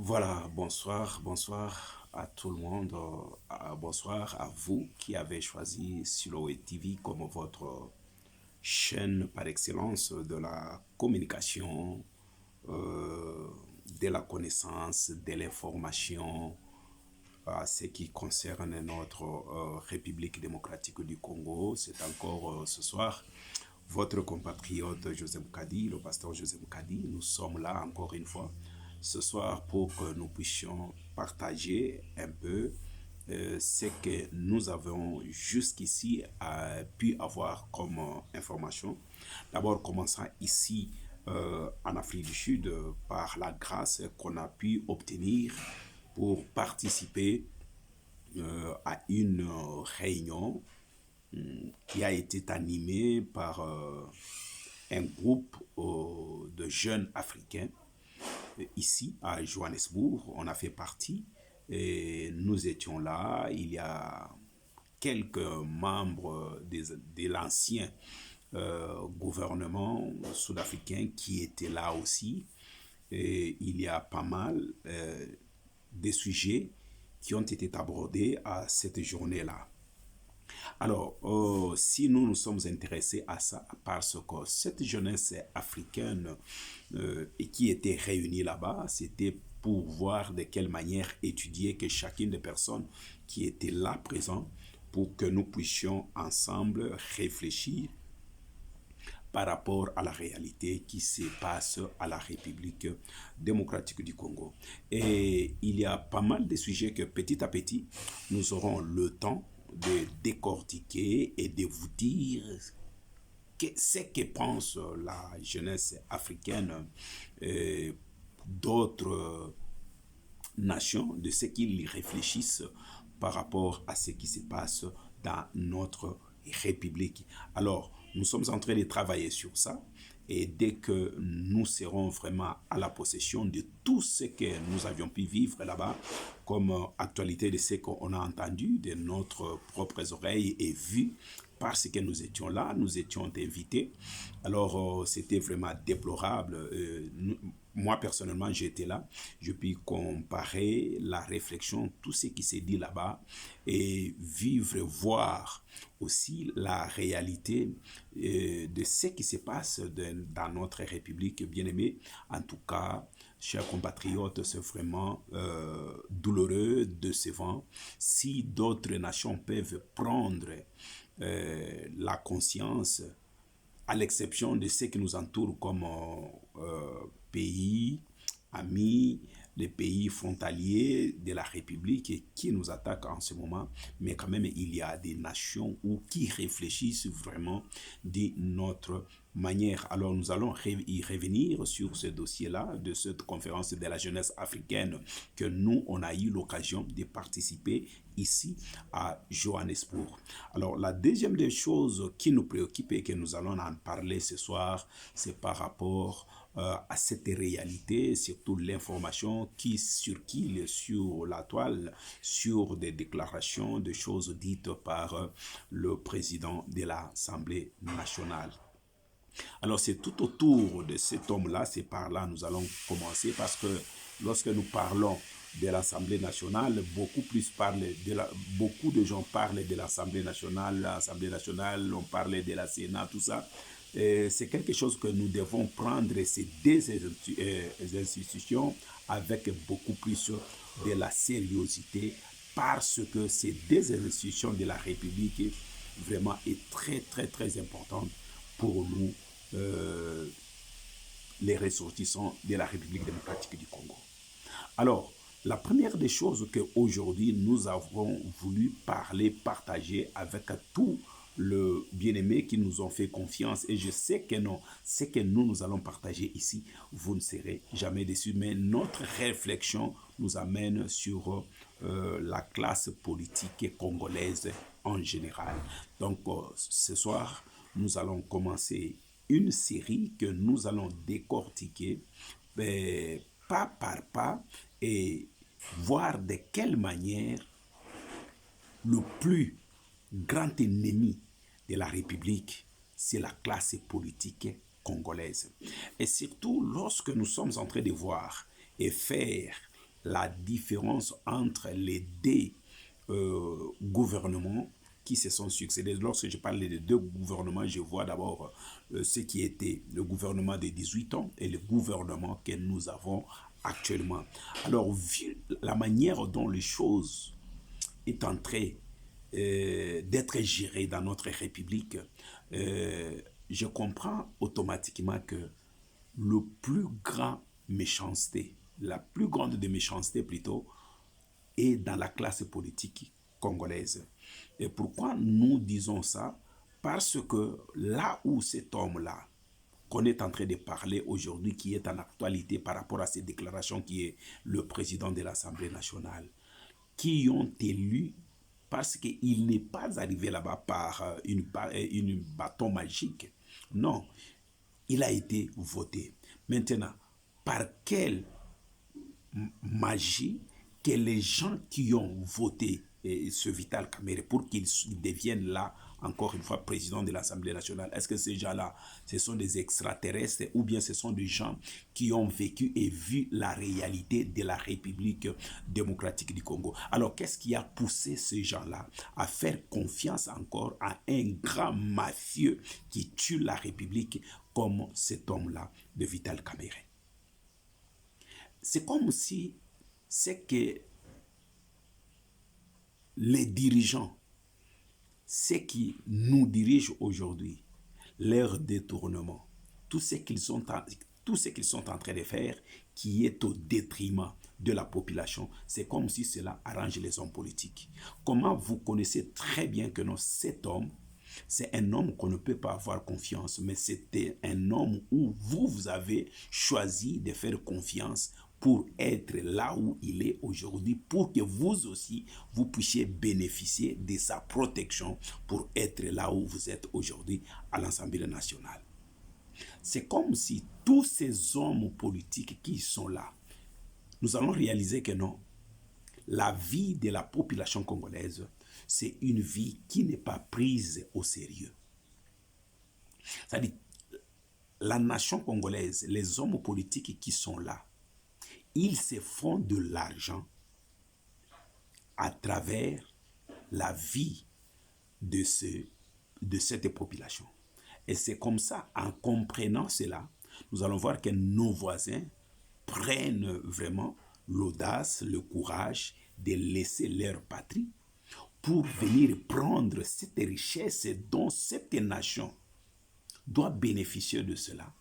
Voilà, bonsoir à tout le monde. Bonsoir à vous qui avez choisi Siloé TV comme votre chaîne par excellence de la communication, euh, de la connaissance, de l'information, à ce qui concerne notre République démocratique du Congo. C'est encore ce soir votre compatriote Joseph Kadi, le pasteur Joseph Kadi. Nous sommes là encore une fois ce soir pour que nous puissions partager un peu ce que nous avons jusqu'ici pu avoir comme information. D'abord, commençant ici en Afrique du Sud par la grâce qu'on a pu obtenir pour participer à une réunion qui a été animée par un groupe de jeunes Africains ici à Johannesburg. On a fait partie et nous étions là. Il y a quelques membres de l'ancien gouvernement sud-africain qui étaient là aussi. Et il y a pas mal de sujets qui ont été abordés à cette journée-là. Alors, si nous nous sommes intéressés à ça, parce que cette jeunesse africaine et qui était réunie là-bas, c'était pour voir de quelle manière étudier que chacune des personnes qui étaient là présentes pour que nous puissions ensemble réfléchir par rapport à la réalité qui se passe à la République démocratique du Congo. Et il y a pas mal de sujets que petit à petit, nous aurons le temps de décortiquer et de vous dire ce que pense la jeunesse africaine d'autres nations, de ce qu'ils réfléchissent par rapport à ce qui se passe dans notre République. Alors, nous sommes en train de travailler sur ça. Et dès que nous serons vraiment à la possession de tout ce que nous avions pu vivre là-bas, comme actualité de ce qu'on a entendu de notre propres oreilles et vu, parce que nous étions là, nous étions invités. Alors, c'était vraiment déplorable. Moi, personnellement, j'étais là. Je puis comparer la réflexion, tout ce qui s'est dit là-bas, et vivre, voir aussi la réalité de ce qui se passe dans notre République bien-aimée. En tout cas, chers compatriotes, c'est vraiment douloureux, décevant. Si d'autres nations peuvent prendre la conscience, à l'exception de ce qui nous entoure comme pays, amis, les pays frontaliers de la République et qui nous attaquent en ce moment, mais quand même il y a des nations où qui réfléchissent vraiment de notre manière. Alors nous allons y revenir sur ce dossier-là de cette conférence de la jeunesse africaine que nous, on a eu l'occasion de participer ici à Johannesburg. Alors la deuxième des choses qui nous préoccupe et que nous allons en parler ce soir, c'est par rapport à cette réalité, surtout l'information qui circule sur la toile, sur des déclarations, des choses dites par le président de l'Assemblée nationale. Alors c'est tout autour de cet homme-là, c'est par là nous allons commencer parce que lorsque nous parlons de l'Assemblée nationale, beaucoup de gens parlent de l'Assemblée nationale, on parle de la Sénat, tout ça. C'est quelque chose que nous devons prendre ces deux institutions avec beaucoup plus de la sérieuxité parce que ces deux institutions de la République vraiment est très très très importante pour nous, euh, les ressortissants de la République démocratique du Congo. Alors, la première des choses qu'aujourd'hui nous avons voulu parler, partager avec tous le bien-aimé qui nous ont fait confiance, et je sais que non, ce que nous allons partager ici, vous ne serez jamais déçus, mais notre réflexion nous amène sur la classe politique congolaise en général. Donc, ce soir, nous allons commencer une série que nous allons décortiquer pas par pas et voir de quelle manière le plus grand ennemi de la République, c'est la classe politique congolaise. Et surtout lorsque nous sommes en train de voir et faire la différence entre les deux gouvernements qui se sont succédés. Lorsque je parle des deux gouvernements, je vois d'abord ce qui était le gouvernement de 18 ans et le gouvernement que nous avons actuellement. Alors, vu la manière dont les choses est en train d'être gérées dans notre République, je comprends automatiquement que le plus grand méchanceté, la plus grande des méchancetés plutôt, est dans la classe politique congolaise. Et pourquoi nous disons ça? Parce que là où cet homme-là, qu'on est en train de parler aujourd'hui, qui est en actualité par rapport à ces déclarations, qui est le président de l'Assemblée nationale, qui ont élu parce qu'il n'est pas arrivé là-bas par une bâton magique. Non, il a été voté. Maintenant, par quelle magie que les gens qui ont voté ce Vital Kamerhe pour qu'il devienne là, encore une fois, président de l'Assemblée nationale, est-ce que ces gens-là, ce sont des extraterrestres ou bien ce sont des gens qui ont vécu et vu la réalité de la République démocratique du Congo? Alors, qu'est-ce qui a poussé ces gens-là à faire confiance encore à un grand mafieux qui tue la République comme cet homme-là de Vital Kamerhe? C'est comme si c'est que les dirigeants, ceux qui nous dirigent aujourd'hui, leur détournement, tout ce qu'ils sont en train de faire, qui est au détriment de la population, c'est comme si cela arrange les hommes politiques. Comment vous connaissez très bien que non, cet homme, c'est un homme qu'on ne peut pas avoir confiance, mais c'était un homme où vous avez choisi de faire confiance pour être là où il est aujourd'hui, pour que vous aussi, vous puissiez bénéficier de sa protection pour être là où vous êtes aujourd'hui à l'Assemblée nationale. C'est comme si tous ces hommes politiques qui sont là, nous allons réaliser que non, la vie de la population congolaise, c'est une vie qui n'est pas prise au sérieux. C'est-à-dire, la nation congolaise, les hommes politiques qui sont là, ils se font de l'argent à travers la vie de cette population. Et c'est comme ça, en comprenant cela, nous allons voir que nos voisins prennent vraiment l'audace, le courage de laisser leur patrie pour venir prendre cette richesse dont cette nation doit bénéficier de cela.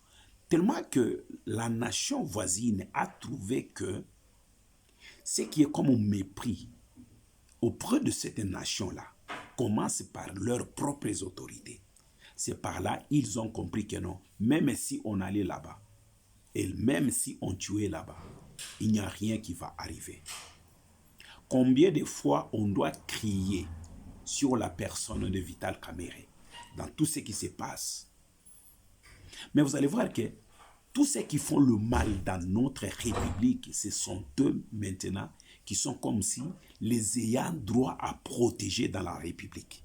Tellement que la nation voisine a trouvé que ce qui est comme un mépris auprès de cette nation-là commence par leurs propres autorités. C'est par là ils ont compris que non, même si on allait là-bas, et même si on tuait là-bas, il n'y a rien qui va arriver. Combien de fois on doit crier sur la personne de Vital Kamerhe dans tout ce qui se passe. Mais vous allez voir que tous ceux qui font le mal dans notre République, ce sont eux maintenant qui sont comme si les ayants droit à protéger dans la République.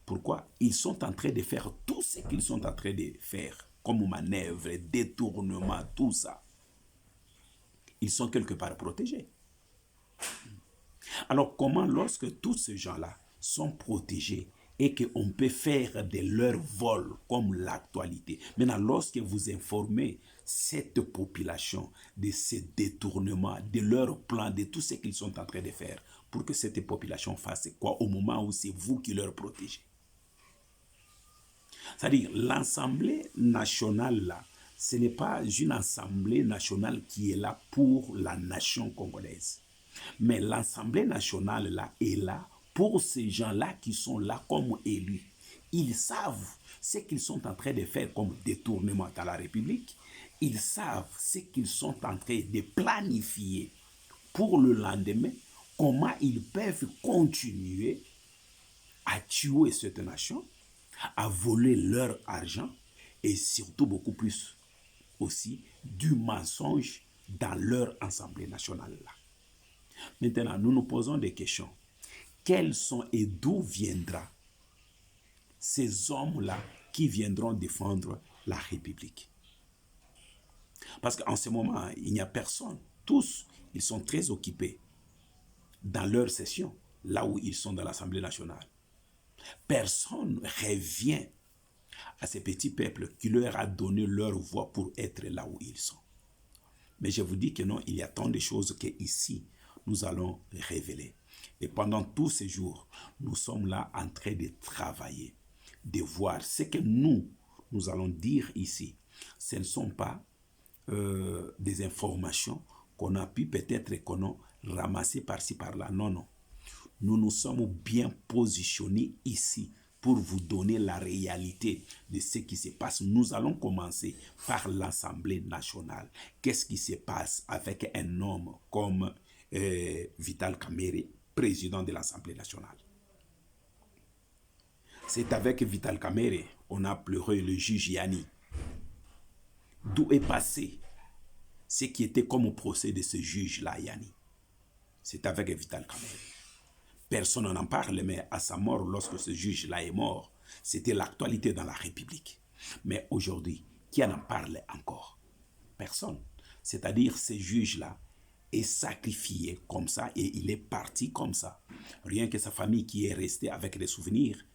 Pourquoi? Ils sont en train de faire tout ce qu'ils sont en train de faire, comme manœuvre, détournement, tout ça. Ils sont quelque part protégés. Alors comment, lorsque tous ces gens-là sont protégés et qu'on peut faire de leur vol comme l'actualité, maintenant lorsque vous informez cette population de ces détournements, de leur plan, de tout ce qu'ils sont en train de faire, pour que cette population fasse quoi au moment où c'est vous qui leur protégez? C'est-à-dire, l'Assemblée nationale, là, ce n'est pas une Assemblée nationale qui est là pour la nation congolaise. Mais l'Assemblée nationale, là, est là pour ces gens-là qui sont là comme élus. Ils savent ce qu'ils sont en train de faire comme détournement dans la République. Ils savent ce qu'ils sont en train de planifier pour le lendemain, comment ils peuvent continuer à tuer cette nation, à voler leur argent et surtout beaucoup plus aussi du mensonge dans leur Assemblée nationale là. Maintenant, nous nous posons des questions. Quels sont et d'où viendront ces hommes-là qui viendront défendre la République? Parce qu'en ce moment, il n'y a personne tous, ils sont très occupés dans leur session, là où ils sont dans l'Assemblée nationale. Personne ne revient à ces petits peuples qui leur a donné leur voix pour être là où ils sont. Mais je vous dis que non, il y a tant de choses qu'ici, nous allons révéler. Et pendant tous ces jours, nous sommes là en train de travailler, de voir ce que nous allons dire ici. Ce ne sont pas des informations qu'on a pu peut-être qu'on a ramassées par-ci, par-là. Non, non. Nous nous sommes bien positionnés ici pour vous donner la réalité de ce qui se passe. Nous allons commencer par l'Assemblée nationale. Qu'est-ce qui se passe avec un homme comme Vital Kamerhe, président de l'Assemblée nationale? C'est avec Vital Kamerhe, on a pleuré le juge Yani. D'où est passé ce qui était comme au procès de ce juge-là, Yani? C'est avec Vital Kamerhe. Personne n'en parle, mais à sa mort, lorsque ce juge-là est mort, c'était l'actualité dans la République. Mais aujourd'hui, qui en parle encore? Personne. C'est-à-dire, ce juge-là est sacrifié comme ça et il est parti comme ça. Rien que sa famille qui est restée avec les souvenirs.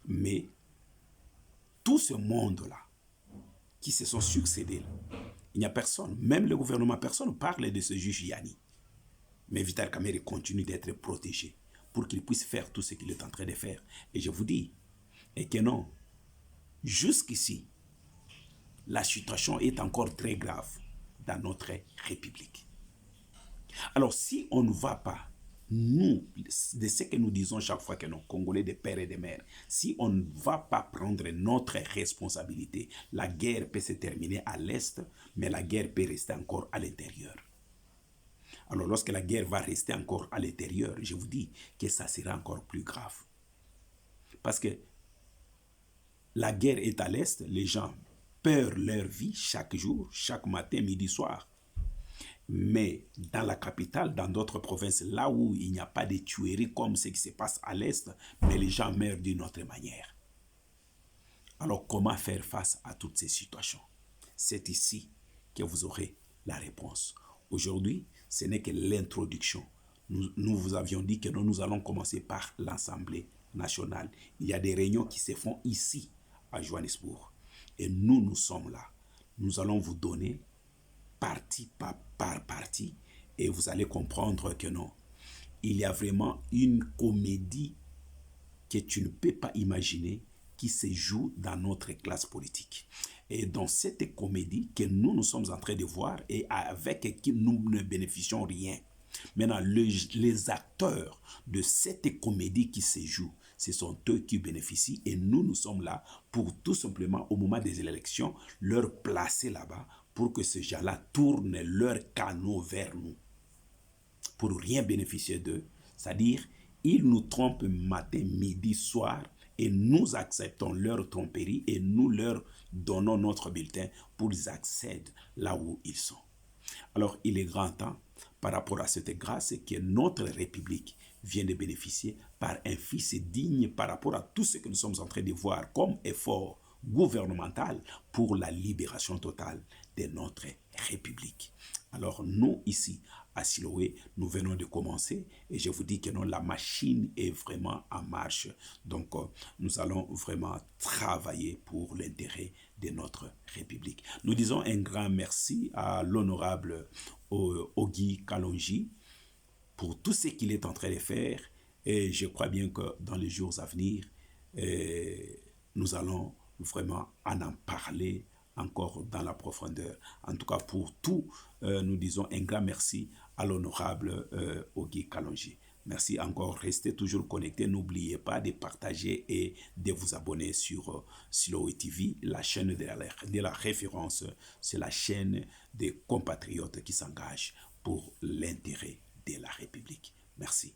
Mais tout ce monde-là, qui se sont succédés, il n'y a personne, même le gouvernement, personne ne parle de ce juge Yani. Mais Vital Kamerhe continue d'être protégé pour qu'il puisse faire tout ce qu'il est en train de faire. Et je vous dis, et que non, jusqu'ici, la situation est encore très grave dans notre République. Alors, si on ne va pas, nous, de ce que nous disons chaque fois que nous, Congolais de pères et de mères, si on ne va pas prendre notre responsabilité, la guerre peut se terminer à l'Est, mais la guerre peut rester encore à l'intérieur. Alors lorsque la guerre va rester encore à l'intérieur, je vous dis que ça sera encore plus grave. Parce que la guerre est à l'Est, les gens perdent leur vie chaque jour, chaque matin, midi, soir. Mais dans la capitale, dans d'autres provinces, là où il n'y a pas de tueries comme ce qui se passe à l'Est, mais les gens meurent d'une autre manière. Alors comment faire face à toutes ces situations? C'est ici que vous aurez la réponse. Aujourd'hui, ce n'est que l'introduction. Nous vous avions dit que nous allons commencer par l'Assemblée nationale. Il y a des réunions qui se font ici, à Johannesburg. Et nous sommes là. Nous allons vous donner partie par partie et vous allez comprendre que non. Il y a vraiment une comédie que tu ne peux pas imaginer qui se joue dans notre classe politique. Et dans cette comédie que nous sommes en train de voir et avec qui nous ne bénéficions rien. Maintenant, les acteurs de cette comédie qui se joue, ce sont eux qui bénéficient et nous sommes là pour tout simplement, au moment des élections, leur placer là-bas pour que ces gens-là tournent leurs canaux vers nous. Pour rien bénéficier d'eux. C'est-à-dire, ils nous trompent matin, midi, soir et nous acceptons leur tromperie et nous leur donnons notre bulletin pour qu'ils accèdent là où ils sont. Alors, il est grand temps, par rapport à cette grâce, que notre République vient de bénéficier par un fils digne par rapport à tout ce que nous sommes en train de voir comme effort gouvernemental pour la libération totale de notre République. Alors, nous, ici, à Siloé, nous venons de commencer et je vous dis que non, la machine est vraiment en marche. Donc, nous allons vraiment travailler pour l'intérêt de notre République. Nous disons un grand merci à l'honorable Ogi Kalonji pour tout ce qu'il est en train de faire et je crois bien que dans les jours à venir, nous allons vraiment en parler encore dans la profondeur. En tout cas, pour tout, nous disons un grand merci à l'honorable Ogi Kalonji. Merci encore, restez toujours connectés. N'oubliez pas de partager et de vous abonner sur Siloé TV, la chaîne de la référence. C'est la chaîne des compatriotes qui s'engagent pour l'intérêt de la République. Merci.